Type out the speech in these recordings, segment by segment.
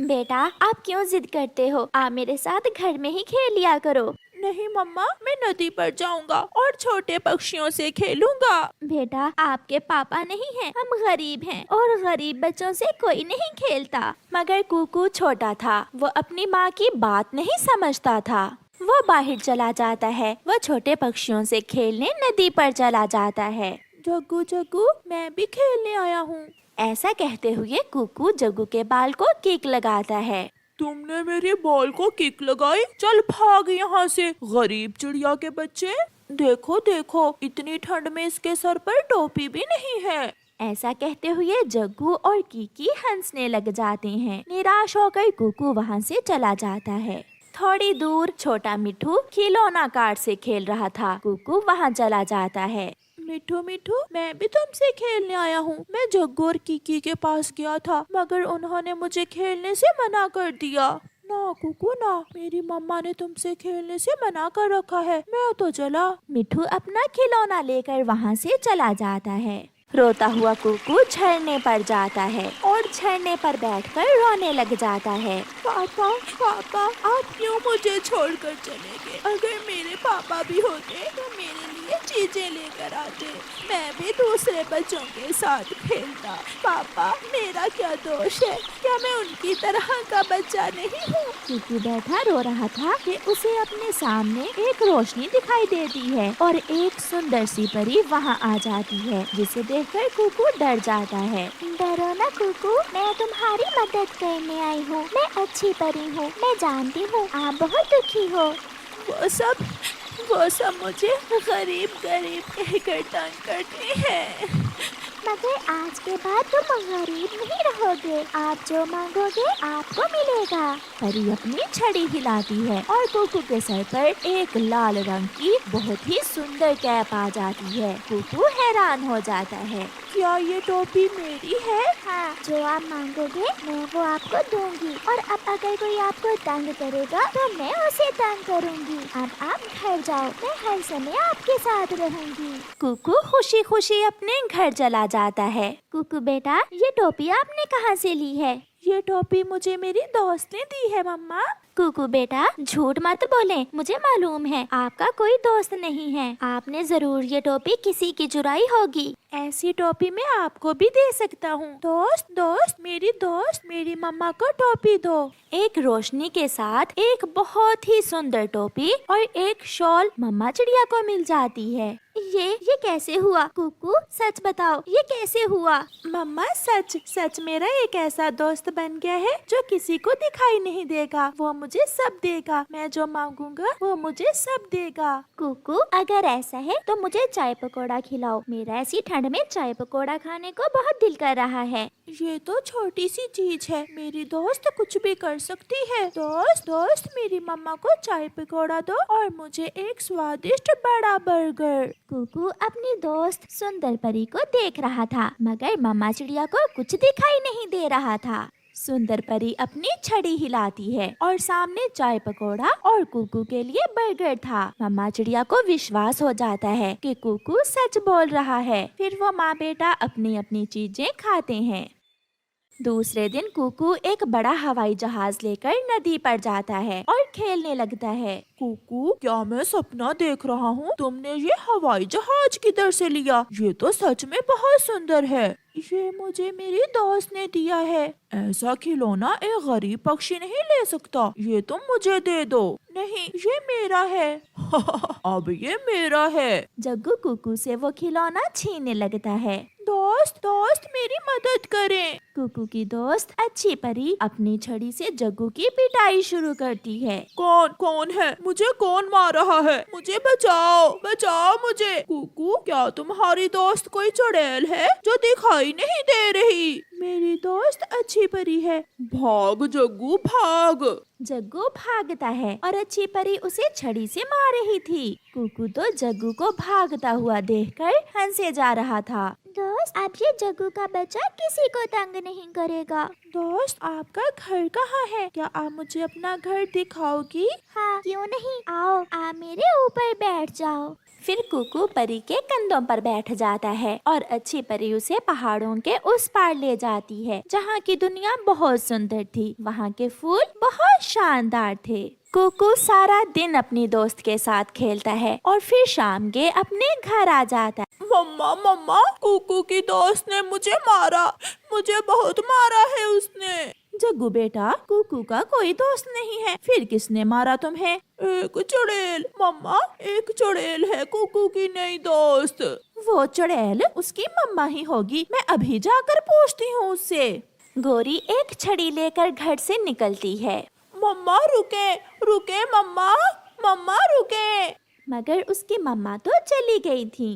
बेटा आप क्यों जिद करते हो? आप मेरे साथ घर में ही खेल लिया करो। नहीं मम्मा, मैं नदी पर जाऊंगा और छोटे पक्षियों से खेलूंगा। बेटा आपके पापा नहीं हैं, हम गरीब हैं और गरीब बच्चों से कोई नहीं खेलता। मगर कुकू छोटा था, वो अपनी माँ की बात नहीं समझता था। वो बाहर चला जाता है, वो छोटे पक्षियों से खेलने नदी पर चला जाता है। जग्गू जग्गू, मैं भी खेलने आया हूँ। ऐसा कहते हुए कुकू जग्गू के बाल को किक लगाता है। तुमने मेरे बॉल को किक लगाई, चल भाग यहाँ से गरीब चिड़िया के बच्चे। देखो देखो, इतनी ठंड में इसके सर पर टोपी भी नहीं है। ऐसा कहते हुए जग्गू और कीकी हंसने लग जाते हैं। निराश होकर कुकू वहाँ से चला जाता है। थोड़ी दूर छोटा मिठू खिलौना कार से खेल रहा था। कुकू वहाँ चला जाता है। मिठू मिठू, मैं भी तुमसे खेलने आया हूँ। मैं जग्गू और कीकी के पास गया था, मगर उन्होंने मुझे खेलने से मना कर दिया। ना कुकू ना, मेरी मम्मा ने तुमसे खेलने से मना कर रखा है। मैं तो चला। मिठू अपना खिलौना लेकर वहाँ से चला जाता है। रोता हुआ कुकू झरने पर जाता है और झरने पर बैठकर रोने लग जाता है। पापा पापा, आप क्यों मुझे छोड़कर चले गए? अगर मेरे पापा भी होते तो मेरे लिए चीजें लेकर आते, मैं भी दूसरे बच्चों के साथ खेलता। पापा, मेरा क्या दोष है? क्या मैं उनकी तरह का बच्चा नहीं हूँ? कुकू बैठा रो रहा था कि उसे अपने सामने एक रोशनी दिखाई देती है और एक सुंदर सी परी वहाँ आ जाती है, जिसे देखकर कुकू डर जाता है। डरो ना कुकू, मैं तुम्हारी मदद करने आई हूँ। मैं अच्छी परी हूँ। मैं जानती हूँ आप बहुत दुखी हो। वो सब मुझे गरीब गरीब कहकर तंग करते हैं। मगर आज के बाद तुम गरीब नहीं रहोगे। आप जो मांगोगे आपको मिलेगा। परी अपनी छड़ी हिलाती है और कुकू के सर पर एक लाल रंग की बहुत ही सुंदर कैप आ जाती है। कुकू हैरान हो जाता है। क्या ये टोपी मेरी है? हाँ, जो आप मांगोगे मैं वो आपको दूंगी। और अब अगर कोई आपको तंग करेगा तो मैं उसे तंग करूंगी। अब आप घर जाओ, मैं हर समय आपके साथ रहूंगी। कुकू खुशी खुशी अपने घर चला जाता है। कुकू बेटा, ये टोपी आपने कहाँ से ली है? ये टोपी मुझे मेरी दोस्त ने दी है मम्मा। कुकू बेटा झूठ मत बोले, मुझे मालूम है आपका कोई दोस्त नहीं है। आपने जरूर ये टोपी किसी की चुराई होगी। ऐसी टोपी मैं आपको भी दे सकता हूँ। दोस्त, मेरी दोस्त, मेरी मम्मा को टोपी दो। एक रोशनी के साथ एक बहुत ही सुंदर टोपी और एक शॉल मम्मा चिड़िया को मिल जाती है। ये कैसे हुआ? कुकू सच बताओ, ये कैसे हुआ? मम्मा, सच मेरा एक ऐसा दोस्त बन गया है जो किसी को दिखाई नहीं देगा। वो मुझे सब देगा। मैं जो मांगूंगा वो मुझे सब देगा। कुकू अगर ऐसा है तो मुझे चाय पकौड़ा खिलाओ। मेरा ऐसी ठंड में चाय पकौड़ा खाने को बहुत दिल कर रहा है। ये तो छोटी सी चीज है, मेरी दोस्त कुछ भी कर सकती है। दोस्त, मेरी मम्मा को चाय पकौड़ा दो और मुझे एक स्वादिष्ट बड़ा बर्गर। कुकू अपनी दोस्त सुंदर परी को देख रहा था, मगर मम्मा चिड़िया को कुछ दिखाई नहीं दे रहा था। सुंदर परी अपनी छड़ी हिलाती है और सामने चाय पकौड़ा और कुकू के लिए बर्गर था। मम्मा चिड़िया को विश्वास हो जाता है कि कुकू सच बोल रहा है। फिर वो माँ बेटा अपनी अपनी चीजें खाते हैं। दूसरे दिन कुकू एक बड़ा हवाई जहाज लेकर नदी पर जाता है और खेलने लगता है। कुकू, क्या मैं सपना देख रहा हूँ? तुमने ये हवाई जहाज किधर से लिया? ये तो सच में बहुत सुंदर है। ये मुझे मेरी दोस्त ने दिया है। ऐसा खिलौना एक गरीब पक्षी नहीं ले सकता। ये तुम मुझे दे दो। नहीं, ये मेरा है। अब ये मेरा है। जग्गू कुकू से वो खिलौना छीनने लगता है। दोस्त, मेरी मदद करें। कुकू की दोस्त अच्छी परी अपनी छड़ी से जग्गू की पिटाई शुरू करती है। कौन है? मुझे कौन मार रहा है? मुझे बचाओ मुझे। कुकू, क्या तुम्हारी दोस्त कोई चुड़ैल है जो दिखाई नहीं दे रही? मेरी दोस्त अच्छी परी है। भाग जग्गू, भाग। जग्गू भागता है और अच्छी परी उसे छड़ी से मार रही थी। कुकू तो जग्गू को भागता हुआ देखकर हंसे जा रहा था। दोस्त, अब ये जग्गू का बच्चा किसी को तंग नहीं करेगा। दोस्त, आपका घर कहाँ है? क्या आप मुझे अपना घर दिखाओगी? हाँ, क्यों नहीं, आओ आप मेरे ऊपर बैठ जाओ। फिर कुकू परी के कंधों पर बैठ जाता है और अच्छी परी उसे पहाड़ों के उस पार ले जाती है जहाँ की दुनिया बहुत सुंदर थी। वहाँ के फूल बहुत शानदार थे। कुकू सारा दिन अपनी दोस्त के साथ खेलता है और फिर शाम के अपने घर आ जाता है। मम्मा मम्मा, कुकू की दोस्त ने मुझे मारा, मुझे बहुत मारा है उसने। जग्गू बेटा, कुकू का कोई दोस्त नहीं है, फिर किसने मारा तुम्हें? एक चुड़ैल मम्मा, एक चुड़ैल है कुकू की नई दोस्त। वो चुड़ैल उसकी मम्मा ही होगी, मैं अभी जाकर पूछती हूँ उससे। गोरी एक छड़ी लेकर घर से निकलती है। मम्मा रुके, रुके मम्मा, मम्मा रुके। मगर उसकी मम्मा तो चली गई थी।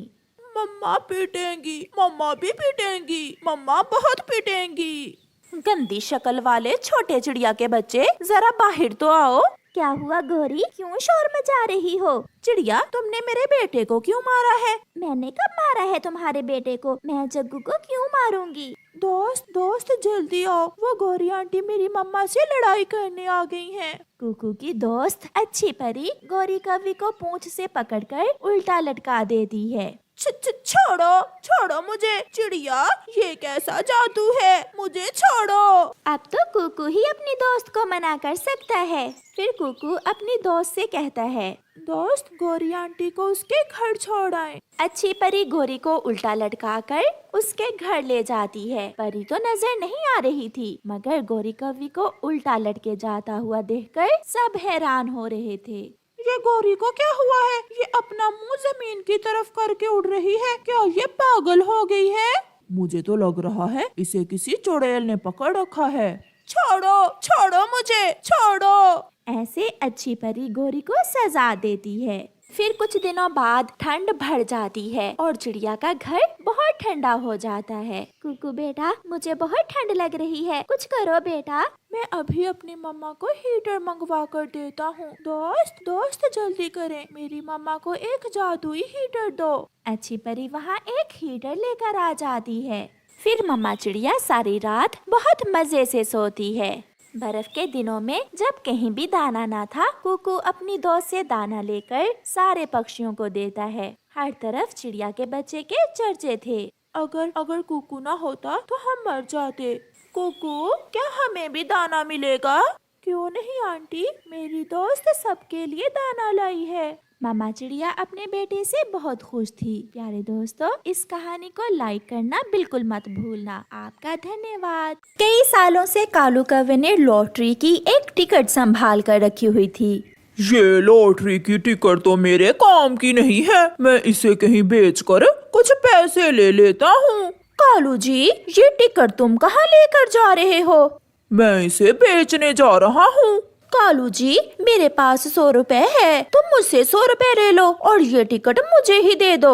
मम्मा पीटेंगी, मम्मा भी पीटेंगी, मम्मा बहुत पीटेंगी। गंदी शक्ल वाले छोटे चिड़िया के बच्चे, जरा बाहर तो आओ। क्या हुआ गोरी, क्यों शोर मचा रही हो? चिड़िया, तुमने मेरे बेटे को क्यों मारा है? मैंने कब मारा है तुम्हारे बेटे को? मैं जग्गू को क्यों मारूंगी? दोस्त दोस्त जल्दी आओ, वो गौरी आंटी मेरी मम्मा से लड़ाई करने आ गई हैं। कुकू की दोस्त अच्छी परी गौरी कवि को पूंछ से पकड़कर उल्टा लटका देती है। छोड़ो छोड़ो मुझे। चिड़िया, ये कैसा जादू है, मुझे छोड़ो। अब तो कुकू ही अपनी दोस्त को मना कर सकता है। फिर कुकू अपनी दोस्त से कहता है, दोस्त गौरी आंटी को उसके घर छोड़ आए। अच्छी परी गोरी को उल्टा लटकाकर उसके घर ले जाती है। परी तो नजर नहीं आ रही थी, मगर गोरी कवि को उल्टा लटके जाता हुआ देखकर सब हैरान हो रहे थे। ये गौरी को क्या हुआ है? ये अपना मुंह जमीन की तरफ करके उड़ रही है, क्या ये पागल हो गई है? मुझे तो लग रहा है इसे किसी चुड़ैल ने पकड़ रखा है। छोड़ो छोड़ो मुझे, छोड़ो। ऐसे अच्छी परी गोरी को सजा देती है। फिर कुछ दिनों बाद ठंड बढ़ जाती है और चिड़िया का घर बहुत ठंडा हो जाता है। कुकू बेटा, मुझे बहुत ठंड लग रही है, कुछ करो बेटा। मैं अभी अपनी मम्मा को हीटर मंगवा कर देता हूँ। दोस्त दोस्त जल्दी करें, मेरी मम्मा को एक जादुई हीटर दो। अच्छी परी वहाँ एक हीटर लेकर आ जाती है। फिर मम्मा चिड़िया सारी रात बहुत मजे से सोती है। बर्फ के दिनों में जब कहीं भी दाना ना था, कुकू अपनी दोस्त से दाना लेकर सारे पक्षियों को देता है। हर तरफ चिड़िया के बच्चे के चर्चे थे। अगर कुकू ना होता तो हम मर जाते। कुकू, क्या हमें भी दाना मिलेगा? क्यों नहीं आंटी, मेरी दोस्त सबके लिए दाना लाई है। मामा चिड़िया अपने बेटे से बहुत खुश थी। प्यारे दोस्तों, इस कहानी को लाइक करना बिल्कुल मत भूलना। आपका धन्यवाद। कई सालों से कालू कौवे ने लॉटरी की एक टिकट संभाल कर रखी हुई थी। ये लॉटरी की टिकट तो मेरे काम की नहीं है, मैं इसे कहीं बेचकर कुछ पैसे ले लेता हूँ। कालू जी, ये टिकट तुम कहाँ लेकर जा रहे हो? मैं इसे बेचने जा रहा हूँ। कालू जी, मेरे पास 100 रुपए है, तुम मुझसे 100 रुपए ले लो और ये टिकट मुझे ही दे दो।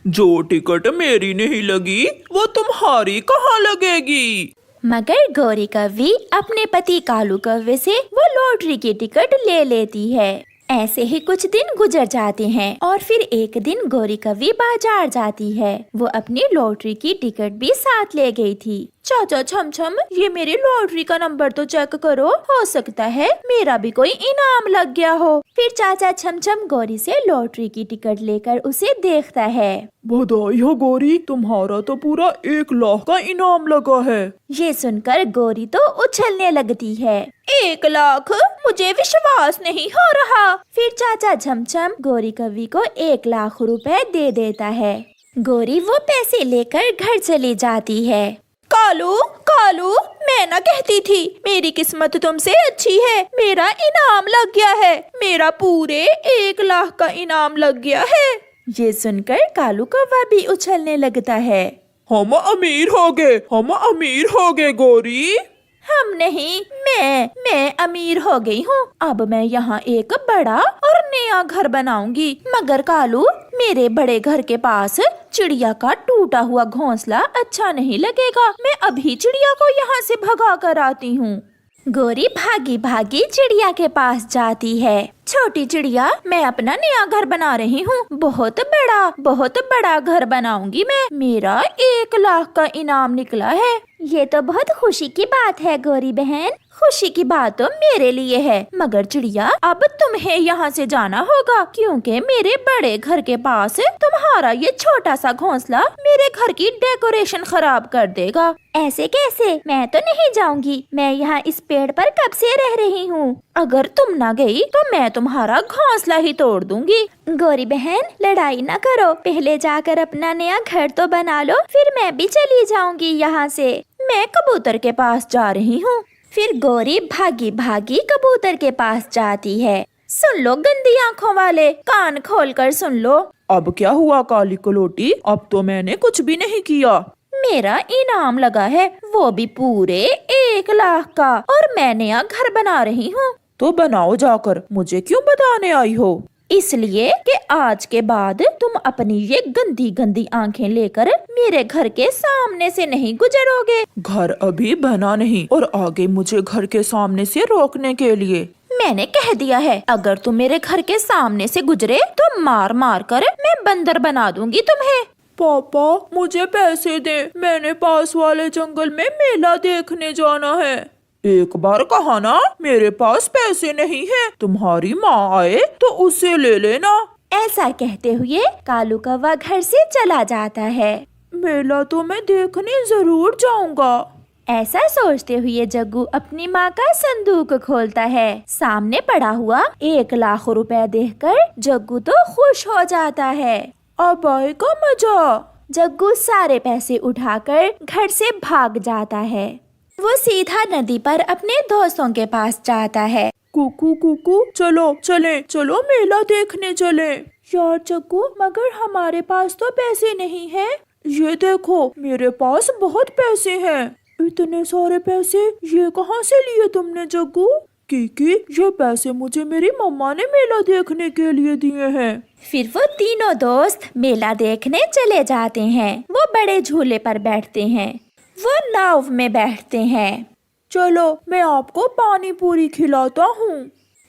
जो टिकट मेरी नहीं लगी वो तुम्हारी कहाँ लगेगी? मगर गौरी कौवी अपने पति कालू कौवे से वो लॉटरी की टिकट ले लेती है। ऐसे ही कुछ दिन गुजर जाते हैं और फिर एक दिन गौरी कौवी बाजार जाती है। वो अपनी लॉटरी की टिकट भी साथ ले गई थी। चाचा छम छम, ये मेरी लॉटरी का नंबर तो चेक करो, हो सकता है मेरा भी कोई इनाम लग गया हो। फिर चाचा छम छम गौरी से लॉटरी की टिकट लेकर उसे देखता है। बधाई हो गौरी, तुम्हारा तो पूरा 1 लाख का इनाम लगा है। ये सुनकर गौरी तो उछलने लगती है। 1 लाख? मुझे विश्वास नहीं हो रहा। फिर चाचा छमछम गौरी कवि को 1 लाख रुपए दे देता है। गौरी वो पैसे लेकर घर चली जाती है। कालू कालू, मैं ना कहती थी मेरी किस्मत तुमसे अच्छी है, मेरा इनाम लग गया है, मेरा पूरे 1 लाख का इनाम लग गया है। ये सुनकर कालू कौवा भी उछलने लगता है। हम अमीर हो गए, हम अमीर हो गए गौरी। हम नहीं, मैं अमीर हो गई हूँ। अब मैं यहाँ एक बड़ा और नया घर बनाऊंगी। मगर कालू, मेरे बड़े घर के पास चिड़िया का टूटा हुआ घोंसला अच्छा नहीं लगेगा। मैं अभी चिड़िया को यहाँ से भगा कर आती हूँ। गौरी भागी भागी चिड़िया के पास जाती है। छोटी चिड़िया, मैं अपना नया घर बना रही हूँ। बहुत बड़ा घर बनाऊंगी मैं। मेरा 1 लाख का इनाम निकला है। ये तो बहुत खुशी की बात है गौरी बहन, खुशी की बात तो मेरे लिए है, मगर चिड़िया अब तुम्हें यहाँ से जाना होगा, क्योंकि मेरे बड़े घर के पास तुम्हारा ये छोटा सा घोंसला मेरे घर की डेकोरेशन खराब कर देगा। ऐसे कैसे? मैं तो नहीं जाऊंगी, मैं यहाँ इस पेड़ पर कब से रह रही हूँ। अगर तुम ना गई तो मैं तुम्हारा घोंसला ही तोड़ दूंगी। गौरी बहन, लड़ाई ना करो, पहले जाकर अपना नया घर तो बना लो, फिर मैं भी चली जाऊंगी यहाँ से। मैं कबूतर के पास जा रही हूँ। फिर गौरी भागी भागी कबूतर के पास जाती है। सुन लो गंदी आँखों वाले, कान खोलकर सुन लो। अब क्या हुआ काली कलोटी? अब तो मैंने कुछ भी नहीं किया। मेरा इनाम लगा है, वो भी पूरे 1 लाख का, और मैं नया घर बना रही हूँ। तो बनाओ जाकर, मुझे क्यों बताने आई हो? इसलिए कि आज के बाद तुम अपनी ये गंदी गंदी आंखें लेकर मेरे घर के सामने से नहीं गुजरोगे। घर अभी बना नहीं और आगे मुझे घर के सामने से रोकने के लिए। मैंने कह दिया है, अगर तुम मेरे घर के सामने से गुजरे तो मार मार कर मैं बंदर बना दूंगी तुम्हें। पापा मुझे पैसे दे, मैंने पास वाले जंगल में मेला देखने जाना है। एक बार कहा ना, मेरे पास पैसे नहीं है, तुम्हारी माँ आए तो उससे ले लेना। ऐसा कहते हुए कालू कौवा घर से चला जाता है। मेला तो मैं देखने जरूर जाऊंगा। ऐसा सोचते हुए जग्गू अपनी माँ का संदूक खोलता है। सामने पड़ा हुआ 1 लाख रुपए देखकर जग्गू तो खुश हो जाता है। अब आएगा मजा। जग्गू सारे पैसे उठाकर घर से भाग जाता है। वो सीधा नदी पर अपने दोस्तों के पास जाता है। कुकू कुकू, चलो चले, चलो मेला देखने चले। यार जग्गू, मगर हमारे पास तो पैसे नहीं है। ये देखो मेरे पास बहुत पैसे हैं। इतने सारे पैसे ये कहाँ से लिए तुमने जग्गू? क्योंकि ये पैसे मुझे मेरी मम्मा ने मेला देखने के लिए दिए हैं। फिर वो तीनों दोस्त मेला देखने चले जाते हैं। वो बड़े झूले पर बैठते हैं, वो नाव में बैठते हैं। चलो मैं आपको पानी पूरी खिलाता हूँ।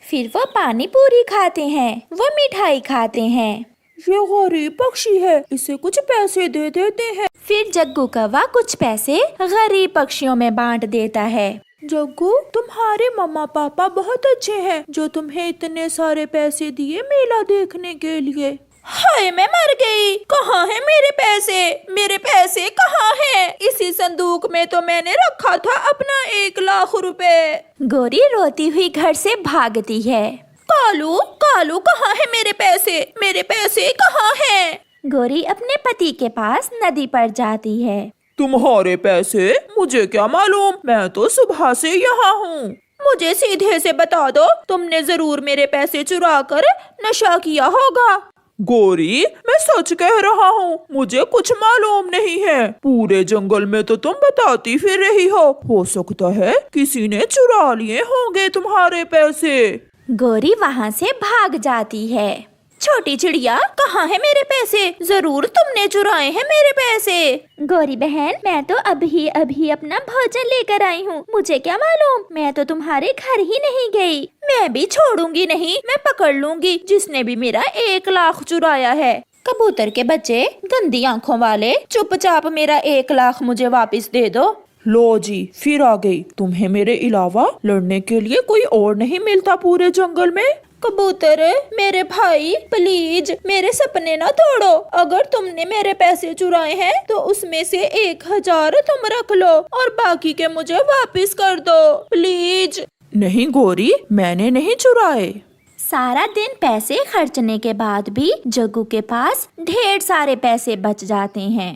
फिर वो पानी पूरी खाते हैं, वो मिठाई खाते हैं। ये गरीब पक्षी है, इसे कुछ पैसे दे देते हैं। फिर जग्गू कौवा कुछ पैसे गरीब पक्षियों में बांट देता है। जग्गू, तुम्हारे मम्मा पापा बहुत अच्छे हैं जो तुम्हें इतने सारे पैसे दिए मेला देखने के लिए। हाय मैं मर गई, कहाँ है मेरे पैसे? मेरे पैसे कहाँ हैं? इसी संदूक में तो मैंने रखा था अपना 1 लाख रुपए। गौरी रोती हुई घर से भागती है। कालू कालू, कहाँ है मेरे पैसे? मेरे पैसे कहाँ हैं? गौरी अपने पति के पास नदी पर जाती है। तुम्हारे पैसे? मुझे क्या मालूम, मैं तो सुबह से यहाँ हूँ। मुझे सीधे से बता दो, तुमने जरूर मेरे पैसे चुरा कर नशा किया होगा। गौरी, मैं सच कह रहा हूँ, मुझे कुछ मालूम नहीं है। पूरे जंगल में तो तुम बताती फिर रही हो सकता है किसी ने चुरा लिए होंगे तुम्हारे पैसे। गौरी वहाँ से भाग जाती है। छोटी चिड़िया, कहाँ है मेरे पैसे? जरूर तुमने चुराए हैं मेरे पैसे। गौरी बहन, मैं तो अभी अपना भोजन लेकर आई हूँ, मुझे क्या मालूम, मैं तो तुम्हारे घर ही नहीं गई। मैं भी छोड़ूंगी नहीं, मैं पकड़ लूंगी जिसने भी मेरा 1 लाख चुराया है। कबूतर के बच्चे, गंदी आँखों वाले, चुपचाप मेरा 1 लाख मुझे वापस दे दो। लो जी, फिर आ गई। तुम्हें मेरे अलावा लड़ने के लिए कोई और नहीं मिलता पूरे जंगल में? कबूतर मेरे भाई, प्लीज मेरे सपने ना तोड़ो। अगर तुमने मेरे पैसे चुराए हैं तो उसमें से 1000 तुम रख लो और बाकी के मुझे वापस कर दो, प्लीज। नहीं गौरी, मैंने नहीं चुराए। सारा दिन पैसे खर्चने के बाद भी जग्गू के पास ढेर सारे पैसे बच जाते हैं।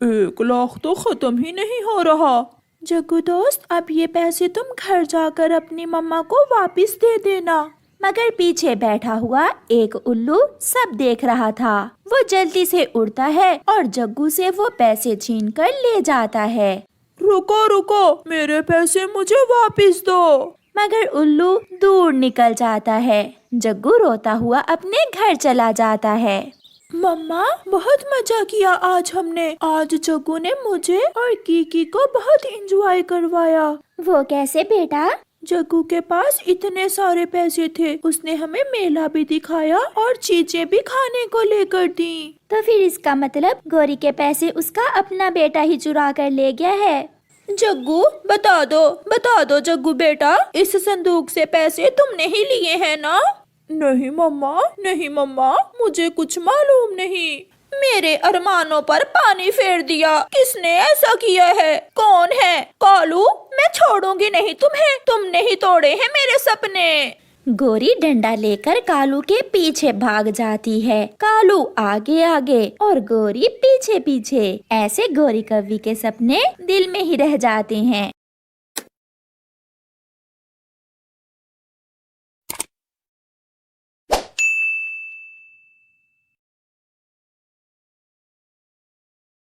1 लाख तो खत्म ही नहीं हो रहा। जग्गू दोस्त, अब ये पैसे तुम घर जाकर अपनी मम्मा को वापस दे देना। मगर पीछे बैठा हुआ एक उल्लू सब देख रहा था। वो जल्दी से उड़ता है और जग्गू से वो पैसे छीन कर ले जाता है। रुको रुको, मेरे पैसे मुझे वापस दो। मगर उल्लू दूर निकल जाता है। जग्गू रोता हुआ अपने घर चला जाता है। मम्मा, बहुत मजा किया आज हमने। आज जग्गू ने मुझे और कीकी को बहुत एंजॉय करवाया। वो कैसे बेटा? जग्गू के पास इतने सारे पैसे थे, उसने हमें मेला भी दिखाया और चीजें भी खाने को लेकर दी। तो फिर इसका मतलब गौरी के पैसे उसका अपना बेटा ही चुरा कर ले गया है। जग्गू बता दो जग्गू बेटा, इस संदूक से पैसे तुमने ही लिए हैं ना? नहीं मम्मा, मुझे कुछ मालूम नहीं। मेरे अरमानों पर पानी फेर दिया, किसने ऐसा किया है? कौन है? कालू, मैं छोड़ूंगी नहीं तुम्हें, तुमने ही तोड़े हैं मेरे सपने। गोरी डंडा लेकर कालू के पीछे भाग जाती है। कालू आगे आगे और गोरी पीछे पीछे। ऐसे गोरी कौवी के सपने दिल में ही रह जाते हैं।